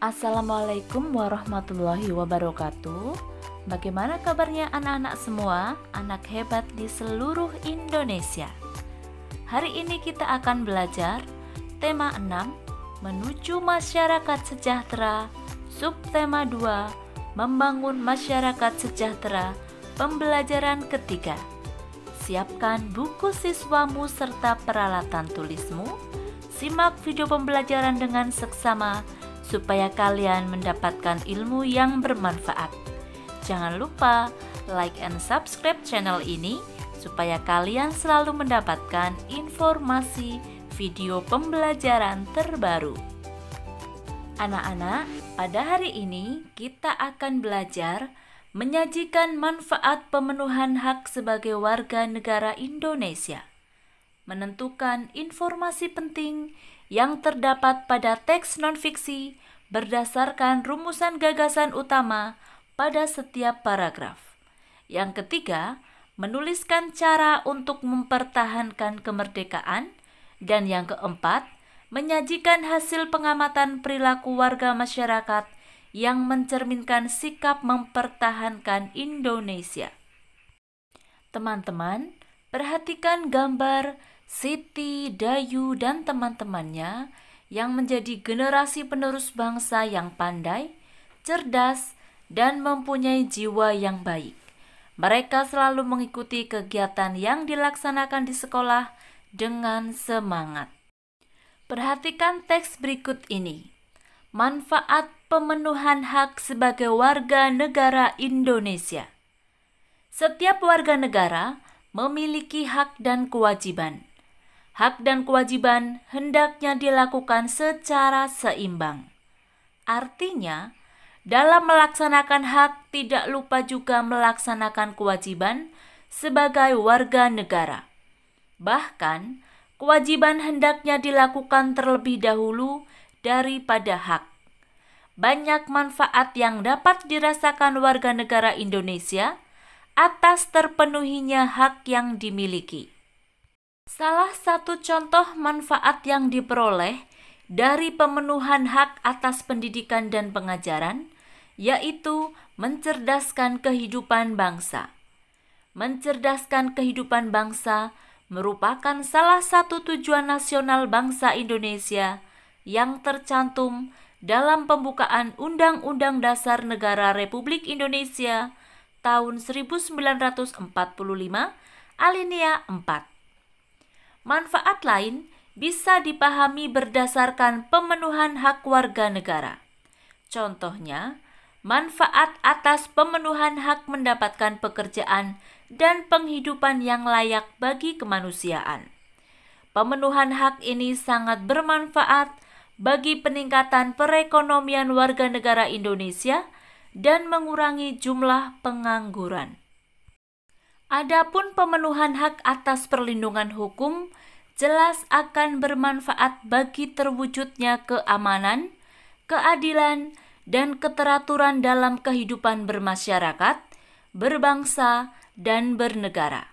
Assalamualaikum warahmatullahi wabarakatuh. Bagaimana kabarnya anak-anak semua, anak hebat di seluruh Indonesia? Hari ini kita akan belajar tema 6, menuju masyarakat sejahtera, subtema 2, membangun masyarakat sejahtera, pembelajaran ketiga. Siapkan buku siswamu serta peralatan tulismu. Simak video pembelajaran dengan seksama supaya kalian mendapatkan ilmu yang bermanfaat. Jangan lupa like and subscribe channel ini supaya kalian selalu mendapatkan informasi video pembelajaran terbaru. Anak-anak, pada hari ini kita akan belajar menyajikan manfaat pemenuhan hak sebagai warga negara Indonesia. Menentukan informasi penting yang terdapat pada teks non-fiksi berdasarkan rumusan gagasan utama pada setiap paragraf. Yang ketiga, menuliskan cara untuk mempertahankan kemerdekaan. Dan yang keempat, menyajikan hasil pengamatan perilaku warga masyarakat yang mencerminkan sikap mempertahankan Indonesia. Teman-teman, perhatikan gambar Siti, Dayu, dan teman-temannya yang menjadi generasi penerus bangsa yang pandai, cerdas, dan mempunyai jiwa yang baik. Mereka selalu mengikuti kegiatan yang dilaksanakan di sekolah dengan semangat. Perhatikan teks berikut ini. Manfaat pemenuhan hak sebagai warga negara Indonesia. Setiap warga negara memiliki hak dan kewajiban. Hak dan kewajiban hendaknya dilakukan secara seimbang. Artinya, dalam melaksanakan hak tidak lupa juga melaksanakan kewajiban sebagai warga negara. Bahkan, kewajiban hendaknya dilakukan terlebih dahulu daripada hak. Banyak manfaat yang dapat dirasakan warga negara Indonesia atas terpenuhinya hak yang dimiliki. Salah satu contoh manfaat yang diperoleh dari pemenuhan hak atas pendidikan dan pengajaran, yaitu mencerdaskan kehidupan bangsa. Mencerdaskan kehidupan bangsa merupakan salah satu tujuan nasional bangsa Indonesia yang tercantum dalam pembukaan Undang-Undang Dasar Negara Republik Indonesia tahun 1945, alinea 4. Manfaat lain bisa dipahami berdasarkan pemenuhan hak warga negara. Contohnya, manfaat atas pemenuhan hak mendapatkan pekerjaan dan penghidupan yang layak bagi kemanusiaan. Pemenuhan hak ini sangat bermanfaat bagi peningkatan perekonomian warga negara Indonesia dan mengurangi jumlah pengangguran. Adapun pemenuhan hak atas perlindungan hukum jelas akan bermanfaat bagi terwujudnya keamanan, keadilan, dan keteraturan dalam kehidupan bermasyarakat, berbangsa, dan bernegara.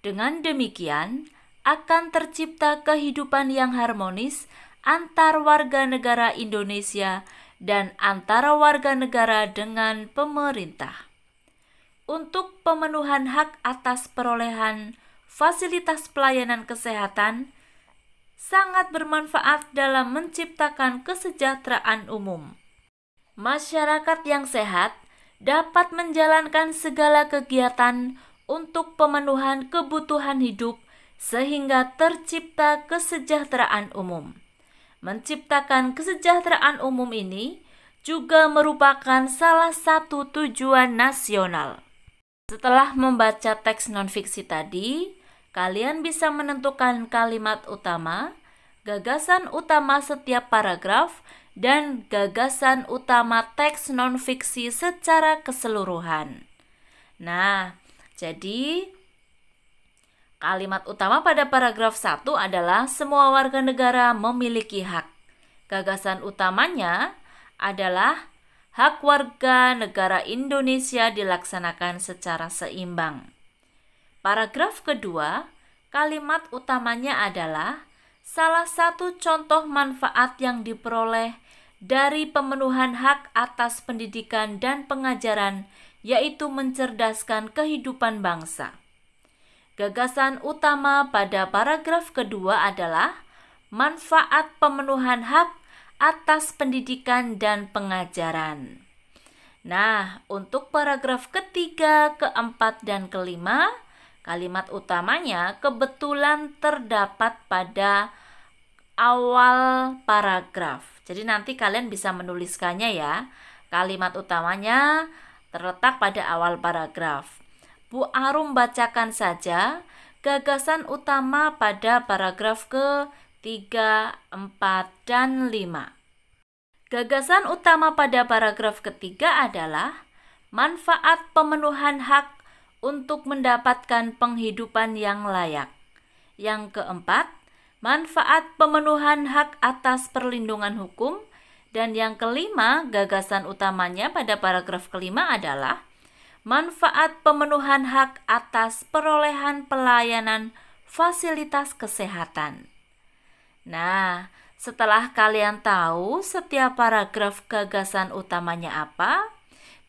Dengan demikian, akan tercipta kehidupan yang harmonis antar warga negara Indonesia dan antara warga negara dengan pemerintah. Untuk pemenuhan hak atas perolehan fasilitas pelayanan kesehatan sangat bermanfaat dalam menciptakan kesejahteraan umum. Masyarakat yang sehat dapat menjalankan segala kegiatan untuk pemenuhan kebutuhan hidup sehingga tercipta kesejahteraan umum. Menciptakan kesejahteraan umum ini juga merupakan salah satu tujuan nasional. Setelah membaca teks non-fiksi tadi, kalian bisa menentukan kalimat utama, gagasan utama setiap paragraf, dan gagasan utama teks non-fiksi secara keseluruhan. Nah, jadi kalimat utama pada paragraf 1 adalah semua warga negara memiliki hak. Gagasan utamanya adalah hak warga negara Indonesia dilaksanakan secara seimbang. Paragraf kedua, kalimat utamanya adalah salah satu contoh manfaat yang diperoleh dari pemenuhan hak atas pendidikan dan pengajaran, yaitu mencerdaskan kehidupan bangsa. Gagasan utama pada paragraf kedua adalah manfaat pemenuhan hak atas pendidikan dan pengajaran. Nah, untuk paragraf ketiga, keempat, dan kelima, kalimat utamanya kebetulan terdapat pada awal paragraf. Jadi nanti kalian bisa menuliskannya ya. Kalimat utamanya terletak pada awal paragraf. Bu Arum bacakan saja gagasan utama pada paragraf ke-3, 4, dan 5. Gagasan utama pada paragraf ketiga adalah manfaat pemenuhan hak untuk mendapatkan penghidupan yang layak. Yang keempat, manfaat pemenuhan hak atas perlindungan hukum. Dan yang kelima, gagasan utamanya pada paragraf kelima adalah manfaat pemenuhan hak atas perolehan pelayanan fasilitas kesehatan. Nah, setelah kalian tahu setiap paragraf gagasan utamanya apa,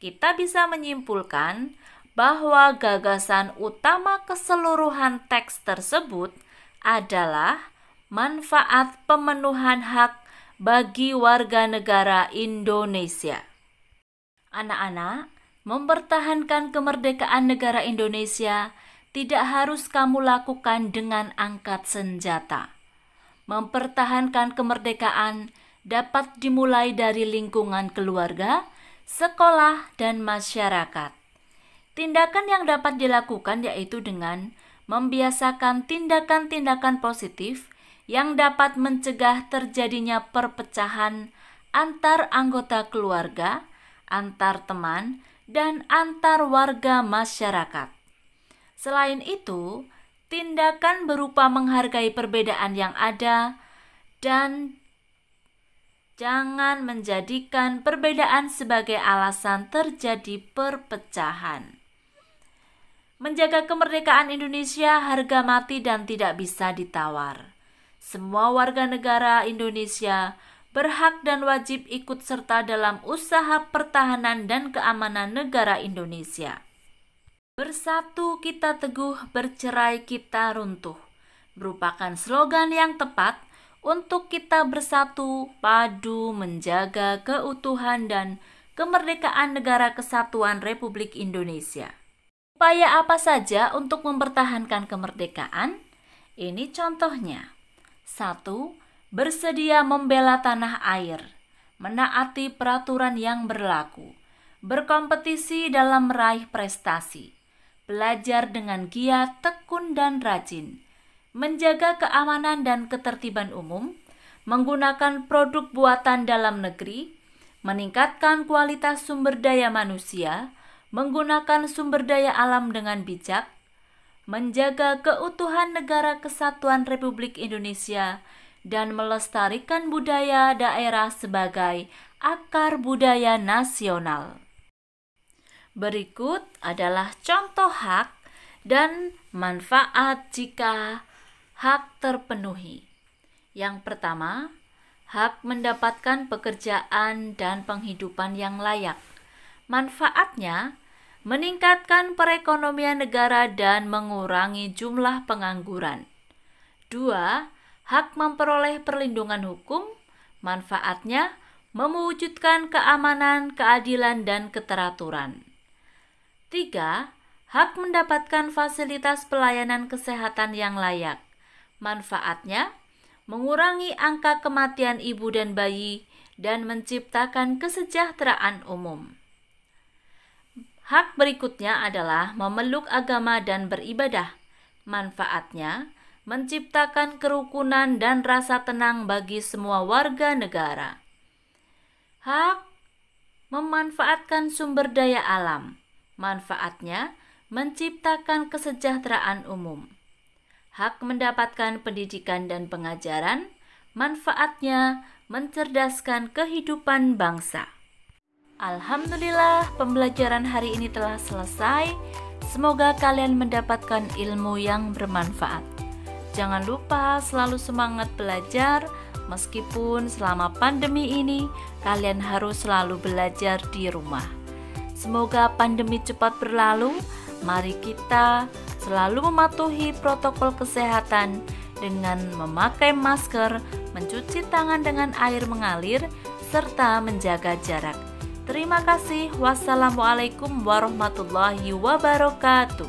kita bisa menyimpulkan bahwa gagasan utama keseluruhan teks tersebut adalah manfaat pemenuhan hak bagi warga negara Indonesia. Anak-anak, mempertahankan kemerdekaan negara Indonesia tidak harus kamu lakukan dengan angkat senjata. Mempertahankan kemerdekaan dapat dimulai dari lingkungan keluarga, sekolah, dan masyarakat. Tindakan yang dapat dilakukan yaitu dengan membiasakan tindakan-tindakan positif yang dapat mencegah terjadinya perpecahan antar anggota keluarga, antar teman, dan antar warga masyarakat. Selain itu, tindakan berupa menghargai perbedaan yang ada dan jangan menjadikan perbedaan sebagai alasan terjadi perpecahan. Menjaga kemerdekaan Indonesia harga mati dan tidak bisa ditawar. Semua warga negara Indonesia berhak dan wajib ikut serta dalam usaha pertahanan dan keamanan negara Indonesia. Bersatu kita teguh, bercerai kita runtuh, merupakan slogan yang tepat untuk kita bersatu, padu, menjaga keutuhan dan kemerdekaan Negara Kesatuan Republik Indonesia. Upaya apa saja untuk mempertahankan kemerdekaan? Ini contohnya. 1. Bersedia membela tanah air, menaati peraturan yang berlaku, berkompetisi dalam meraih prestasi, belajar dengan giat, tekun, dan rajin, menjaga keamanan dan ketertiban umum, menggunakan produk buatan dalam negeri, meningkatkan kualitas sumber daya manusia, menggunakan sumber daya alam dengan bijak, menjaga keutuhan Negara Kesatuan Republik Indonesia, dan melestarikan budaya daerah sebagai akar budaya nasional. Berikut adalah contoh hak dan manfaat jika hak terpenuhi. Yang pertama, hak mendapatkan pekerjaan dan penghidupan yang layak. Manfaatnya, meningkatkan perekonomian negara dan mengurangi jumlah pengangguran. 2. Hak memperoleh perlindungan hukum. Manfaatnya, mewujudkan keamanan, keadilan, dan keteraturan. 3. Hak mendapatkan fasilitas pelayanan kesehatan yang layak. Manfaatnya, mengurangi angka kematian ibu dan bayi dan menciptakan kesejahteraan umum. Hak berikutnya adalah memeluk agama dan beribadah. Manfaatnya, menciptakan kerukunan dan rasa tenang bagi semua warga negara. Hak memanfaatkan sumber daya alam. Manfaatnya, menciptakan kesejahteraan umum. Hak mendapatkan pendidikan dan pengajaran. Manfaatnya, mencerdaskan kehidupan bangsa. Alhamdulillah, pembelajaran hari ini telah selesai. Semoga kalian mendapatkan ilmu yang bermanfaat. Jangan lupa selalu semangat belajar, Meskipun selama pandemi ini kalian harus selalu belajar di rumah. Semoga pandemi cepat berlalu. Mari kita selalu mematuhi protokol kesehatan dengan memakai masker, mencuci tangan dengan air mengalir, serta menjaga jarak. Terima kasih. Wassalamualaikum warahmatullahi wabarakatuh.